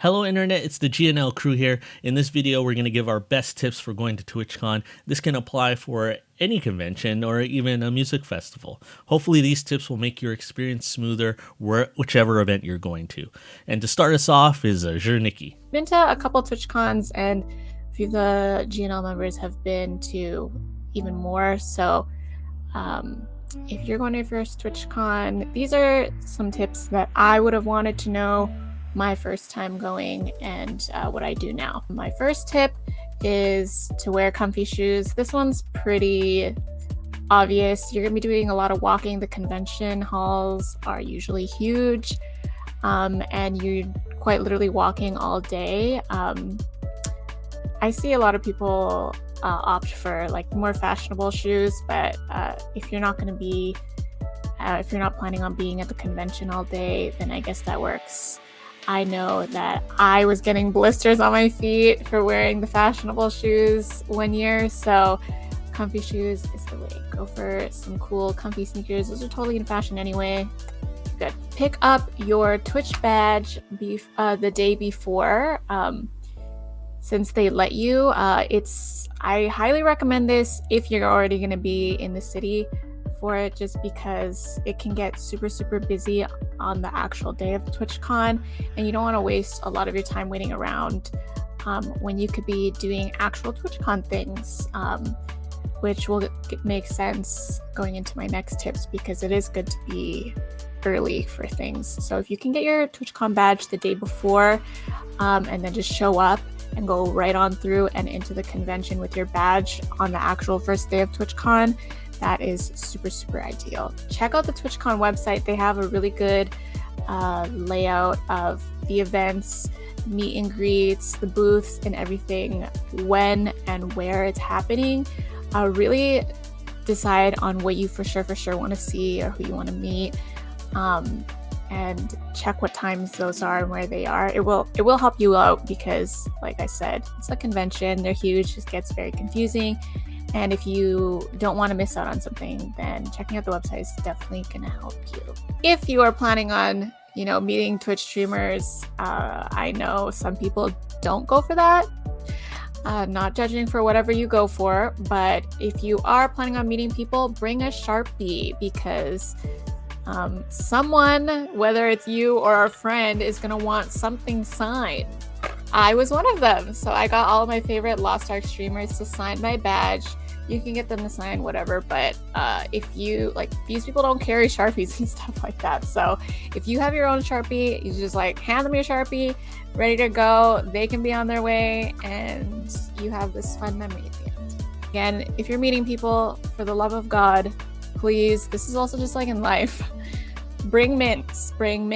Hello Internet, it's the GNL crew here. In this video, we're going to give our best tips for going to TwitchCon. This can apply for any convention or even a music festival. Hopefully these tips will make your experience smoother whichever event you're going to. And to start us off is Nikki. Been to a couple TwitchCons, and a few of the GNL members have been to even more. So if you're going to your first TwitchCon, these are some tips that I would have wanted to know my first time going and what I do now. My first tip is to wear comfy shoes. This one's pretty obvious. You're going to be doing a lot of walking. The convention halls are usually huge, and you're quite literally walking all day. I see a lot of people opt for like more fashionable shoes, but if you're not planning on being at the convention all day, then I guess that works. I know that I was getting blisters on my feet for wearing the fashionable shoes one year, so comfy shoes is the way. Go for some cool comfy sneakers. Those are totally in fashion anyway. Good. Pick up your Twitch badge the day before, since they let you. I highly recommend this if you're already going to be in the city for it, just because it can get super busy on the actual day of TwitchCon, and you don't want to waste a lot of your time waiting around when you could be doing actual TwitchCon things, which will make sense going into my next tips, because it is good to be early for things. So if you can get your TwitchCon badge the day before, and then just show up and go right on through and into the convention with your badge on the actual first day of TwitchCon, that is super ideal. Check out the TwitchCon website. They have a really good layout of the events, meet and greets, the booths, and everything, when and where it's happening. Really decide on what you for sure want to see or who you want to meet, and check what times those are and where they are. It will help you out, because like I said, it's a convention, they're huge, it gets very confusing. And if you don't want to miss out on something, then checking out the website is definitely going to help you. If you are planning on, meeting Twitch streamers, I know some people don't go for that. Not judging for whatever you go for, but if you are planning on meeting people, bring a Sharpie, because someone, whether it's you or a friend, is going to want something signed. I was one of them, so I got all of my favorite Lost Ark streamers to sign my badge. You can get them to sign whatever, but if you these people don't carry Sharpies and stuff like that. So if you have your own Sharpie, you just hand them your Sharpie, ready to go. They can be on their way, and you have this fun memory at the end. Again, if you're meeting people, for the love of God, please, this is also just like in life, bring mints, bring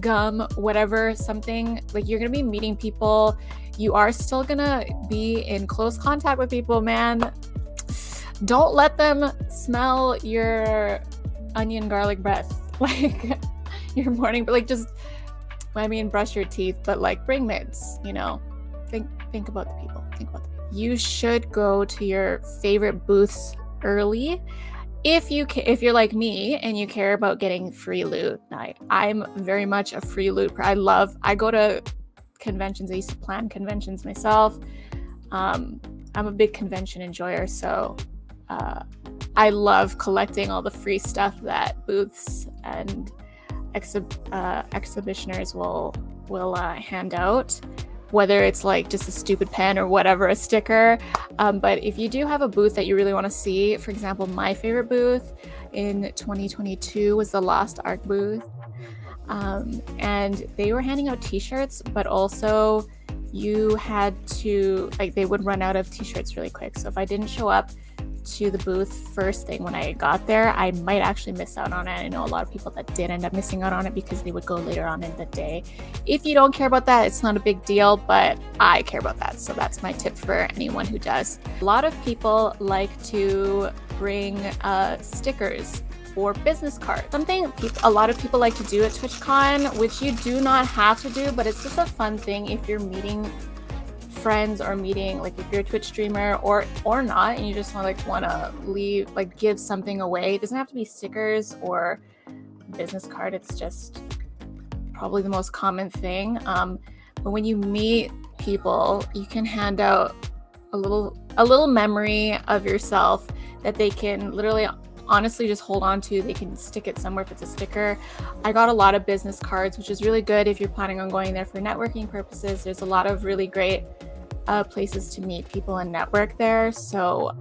gum, whatever, something. Like, you're gonna be meeting people, you are still gonna be in close contact with people, man. Don't let them smell your onion garlic breath, like your morning, but brush your teeth, but bring mints, think about the people. You should go to your favorite booths early. If you're like me and you care about getting free loot, I'm very much a free loot. I go to conventions. I used to plan conventions myself. I'm a big convention enjoyer, so I love collecting all the free stuff that booths and exhibitioners will hand out, whether it's just a stupid pen or whatever, a sticker. But if you do have a booth that you really want to see, for example, my favorite booth in 2022 was the Lost Ark booth. And they were handing out t-shirts, but also you had to, they would run out of t-shirts really quick. So if I didn't show up to the booth first thing when I got there, I might actually miss out on it. I know a lot of people that did end up missing out on it because they would go later on in the day. If you don't care about that, it's not a big deal, but I care about that, so that's my tip for anyone who does. A lot of people like to bring stickers or business cards. Something a lot of people like to do at TwitchCon, which you do not have to do, but it's just a fun thing if you're meeting friends or meeting, if you're a Twitch streamer or not, and you just want to leave, give something away. It doesn't have to be stickers or business card. It's just probably the most common thing. But when you meet people, you can hand out a little memory of yourself that they can literally honestly just hold on to. They can stick it somewhere if it's a sticker. I got a lot of business cards, which is really good if you're planning on going there for networking purposes. There's a lot of really great places to meet people and network there. So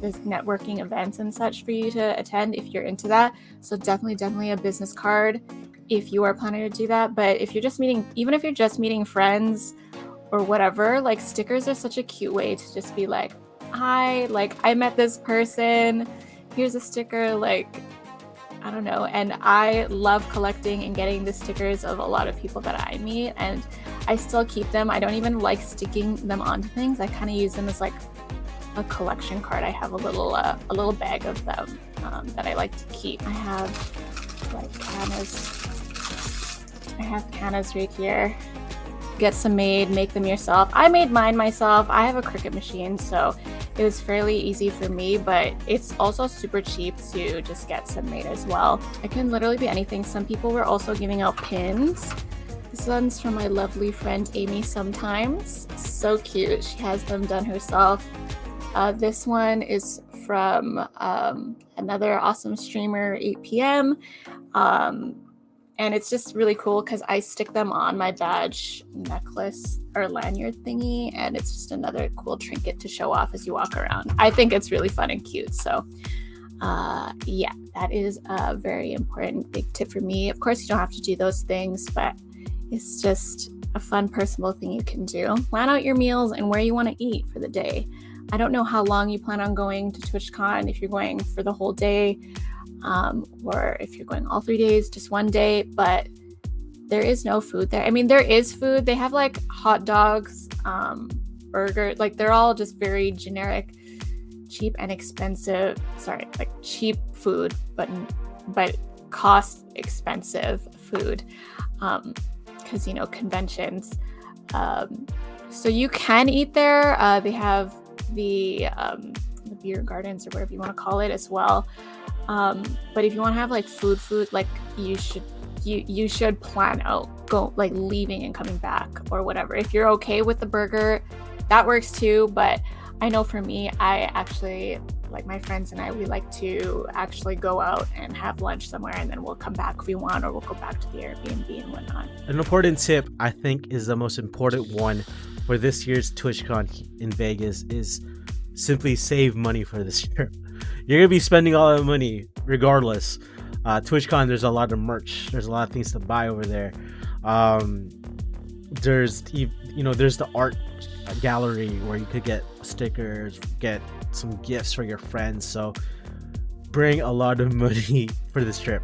there's networking events and such for you to attend if you're into that. So definitely a business card if you are planning to do that. But if you're just meeting, even if you're just meeting friends or whatever, like stickers are such a cute way to just be like, hi, like I met this person, here's a sticker, like, I don't know. And I love collecting and getting the stickers of a lot of people that I meet, and I still keep them. I don't even like sticking them onto things. I kind of use them as like a collection card. I have a little bag of them that I like to keep. I have like cannas. I have cannas right here. Get some made, make them yourself. I made mine myself. I have a Cricut machine, so it was fairly easy for me, but it's also super cheap to just get some made as well. It can literally be anything. Some people were also giving out pins. This one's from my lovely friend Amy sometimes. So cute. She has them done herself. This one is from another awesome streamer, 8 p.m. And it's just really cool because I stick them on my badge necklace or lanyard thingy, and it's just another cool trinket to show off as you walk around. I think it's really fun and cute. So yeah, that is a very important big tip for me. Of course, you don't have to do those things, but it's just a fun personal thing you can do. Plan out your meals and where you want to eat for the day. I don't know how long you plan on going to TwitchCon, if you're going for the whole day, or if you're going all 3 days, just one day, but there is no food there. I mean, there is food. They have like hot dogs, burger, like they're all just very generic, cheap and expensive. Sorry, like cheap food, but cost expensive food, because you know, conventions. So you can eat there. They have the beer gardens or whatever you want to call it as well. But if you want to have like food, like you should plan out like leaving and coming back or whatever. If you're okay with the burger, that works too. But I know for me, I actually, like my friends and I, we like to actually go out and have lunch somewhere, and then we'll come back if we want, or we'll go back to the Airbnb and whatnot. An important tip, I think, is the most important one for this year's TwitchCon in Vegas is simply save money for this year. You're gonna be spending all that money regardless. TwitchCon, there's a lot of merch. There's a lot of things to buy over there. There's the art gallery where you could get stickers, get some gifts for your friends. So bring a lot of money for this trip.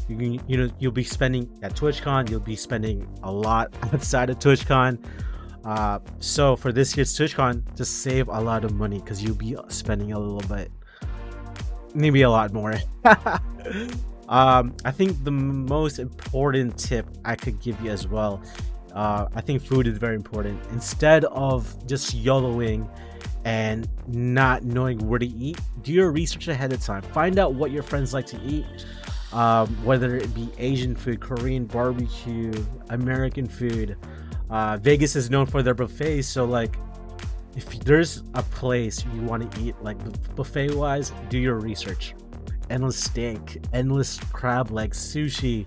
You'll be spending at TwitchCon. You'll be spending a lot outside of TwitchCon. So for this year's TwitchCon, just save a lot of money because you'll be spending a little bit, maybe a lot more. I think the most important tip I could give you as well, I think food is very important. Instead of just YOLOing and not knowing where to eat, do your research ahead of time. Find out what your friends like to eat, whether it be Asian food, Korean barbecue, American food. Vegas is known for their buffets, so like if there's a place you want to eat like buffet wise, do your research. Endless steak, endless crab legs, sushi.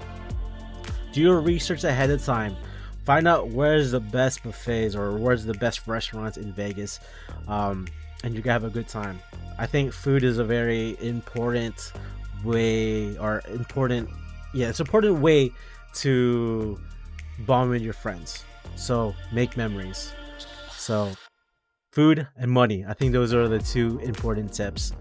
Do your research ahead of time. Find out where's the best buffets or where's the best restaurants in Vegas, and you're gonna have a good time. I think food is a very important way, it's an important way to bond with your friends. So make memories. So food and money, I think those are the two important tips.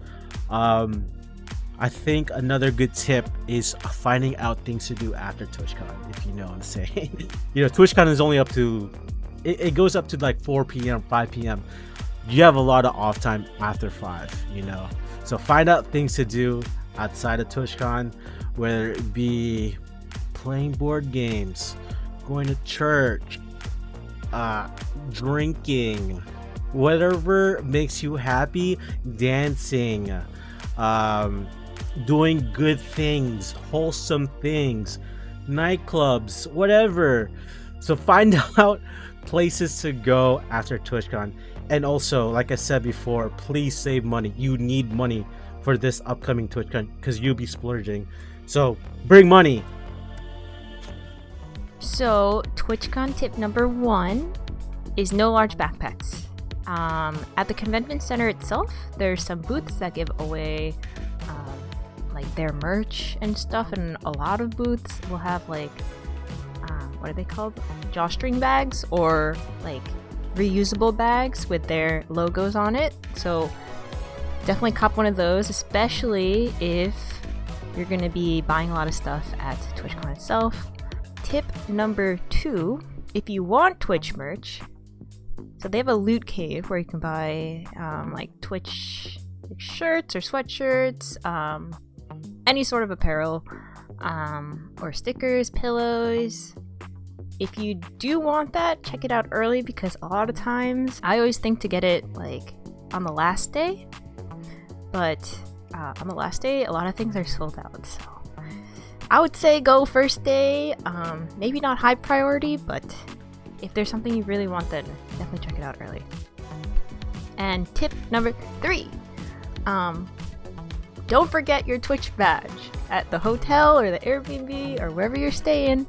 I think another good tip is finding out things to do after TwitchCon, if you know what I'm saying. TwitchCon is only up to, it goes up to like 4 p.m., 5 p.m. You have a lot of off time after 5, So find out things to do outside of TwitchCon, whether it be playing board games, going to church, drinking, whatever makes you happy, dancing, doing good things, wholesome things. nightclubs, whatever. So find out places to go after TwitchCon. And also, like I said before, please save money. You need money for this upcoming TwitchCon because you'll be splurging. So bring money. So TwitchCon tip number 1 is no large backpacks. At the convention center itself, there's some booths that give away like their merch and stuff, and a lot of booths will have like what are they called? Drawstring bags, or like reusable bags with their logos on it. So definitely cop one of those, especially if you're going to be buying a lot of stuff at TwitchCon itself. Tip number 2, if you want Twitch merch, so they have a loot cave where you can buy like Twitch shirts or sweatshirts, any sort of apparel, or stickers, pillows. If you do want that, check it out early, because a lot of times I always think to get it like on the last day, but on the last day a lot of things are sold out. So I would say go first day. Maybe not high priority, but if there's something you really want, then definitely check it out early. And tip number 3, don't forget your Twitch badge at the hotel or the Airbnb or wherever you're staying.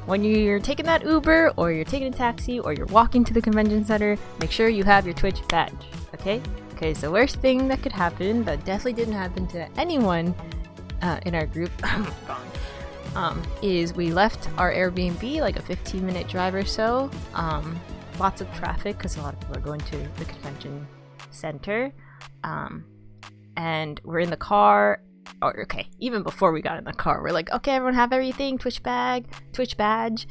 When you're taking that Uber or you're taking a taxi or you're walking to the convention center, make sure you have your Twitch badge, okay? Because the worst thing that could happen, that definitely didn't happen to anyone in our group, is we left our Airbnb like a 15-minute drive or so. Lots of traffic because a lot of people are going to the convention center. And we're in the car. Or okay, even before we got in the car, we're like, okay, everyone have everything, Twitch bag, Twitch badge,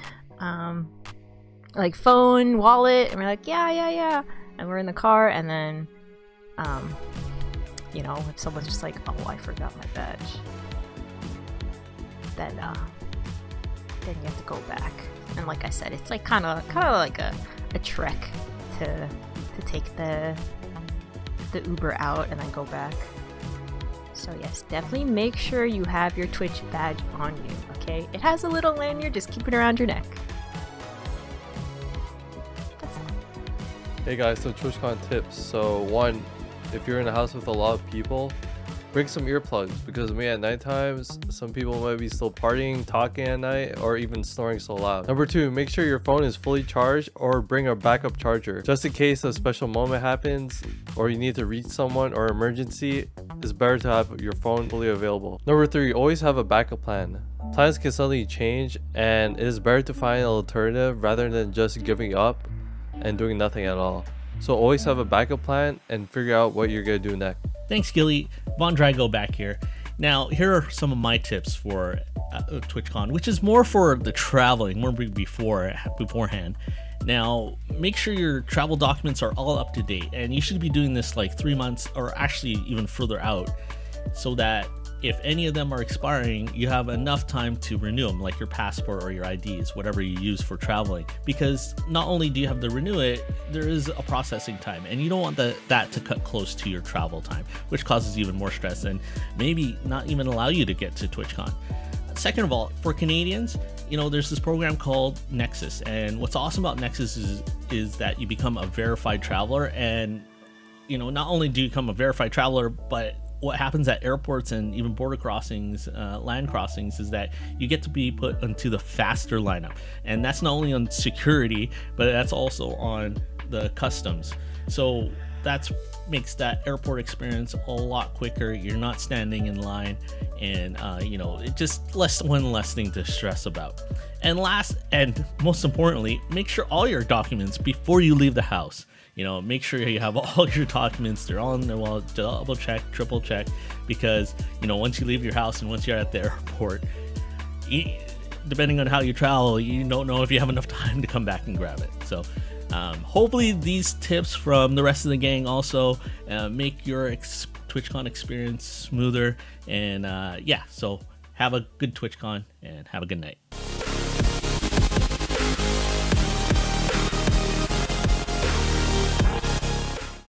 like phone, wallet, and we're like, yeah, and we're in the car, and then, you know, if someone's just like, oh, I forgot my badge, then you have to go back, and like I said, it's like kind of like a trek to take the Uber out and then go back. So yes, definitely make sure you have your Twitch badge on you, okay? It has a little lanyard, just keep it around your neck. That's all. Hey guys, some TwitchCon tips. So 1, if you're in a house with a lot of people, bring some earplugs, because at night times, some people might be still partying, talking at night, or even snoring so loud. Number 2, make sure your phone is fully charged, or bring a backup charger. Just in case a special moment happens, or you need to reach someone or emergency, it's better to have your phone fully available. Number 3, always have a backup plan. Plans can suddenly change, and it is better to find an alternative rather than just giving up and doing nothing at all. So always have a backup plan and figure out what you're gonna do next. Thanks, Gilly. Von Drago back here. Now, here are some of my tips for TwitchCon, which is more for the traveling, more beforehand. Now, make sure your travel documents are all up to date, and you should be doing this like 3 months or actually even further out, so that if any of them are expiring, you have enough time to renew them, like your passport or your IDs, whatever you use for traveling. Because not only do you have to renew it, there is a processing time, and you don't want that to cut close to your travel time, which causes even more stress and maybe not even allow you to get to TwitchCon. Second of all, for Canadians, you know, there's this program called Nexus, and what's awesome about Nexus is that you become a verified traveler, and you know, not only do you become a verified traveler, but what happens at airports and even border crossings, land crossings, is that you get to be put into the faster lineup, and that's not only on security, but that's also on the customs. So that makes that airport experience a lot quicker. You're not standing in line, and you know, it just one less thing to stress about. And last and most importantly, make sure all your documents before you leave the house. You know, make sure you have all your documents, they're all in there. Well, double check, triple check, because you know, once you leave your house and once you're at the airport, depending on how you travel, you don't know if you have enough time to come back and grab it. So hopefully these tips from the rest of the gang also make your TwitchCon experience smoother. And yeah, so have a good TwitchCon and have a good night.